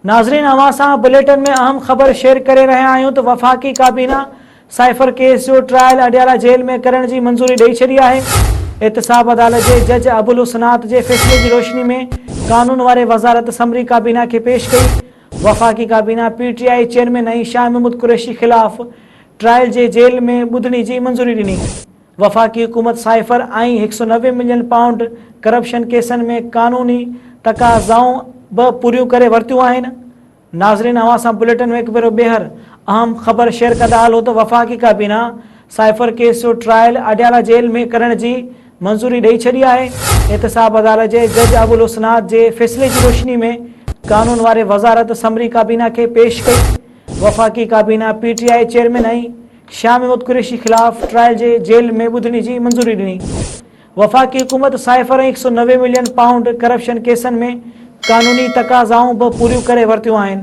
नाज़रीन, अवां सां बुलेटिन में अहम ख़बर शेयर करे रहिया आहियूं त वफ़ाक़ी काबीना साइफ़र केस जो ट्रायल अडियाला जेल में करण जी मंज़ूरी ॾेई छॾी आहे। एहतसाब अदालत जे जज अबुल हुसनात जे फ़ैसिले जी रोशनी में कानून वारे वज़ारत समरी काबीना के पेश कई। वफ़ाक़ी काबीना PTI चेयरमैन ऐं शाह महमूद कुरैशी ख़िलाफ़ ट्रायल जे जेल में ॿुधणी जी मंज़ूरी ॾिनी। वफ़ाक़ी हुकूमत साइफ़र ऐं 190 मिलियन पाउंड करप्शन केसनि में कानूनी तक़ाज़ाऊं बि पूरियूं करे वरितियूं आहिनि। नाज़रीन, अवां सां बुलेटिन में हिकु भेरो ॿीहर अहम ख़बर शेयर कंदा हलो त वफ़ाक़ी काबीना साइफ़र केस जो ट्रायल अडियाला जेल में करण जी मंज़ूरी ॾेई छॾी आहे। एहतसाब अदालत जे जज अबुल हुसनात जे फ़ैसिले जी रोशनी में कानून वारे वज़ारत समरी काबीना के पेश कई। वफ़ाक़ी काबीना PTI चेयरमैन ऐं शाह महमूद कुरैशी ख़िलाफ़ ट्रायल जे जेल में ॿुधणी जी मंज़ूरी ॾिनी। वफ़ाक़ी हुकूमत साइफ़र ऐं 190 मिलियन पाउंड करप्शन केसनि में कानूनी तक़ाज़ाऊं बि पूरियूं करे वरितियूं आहिनि।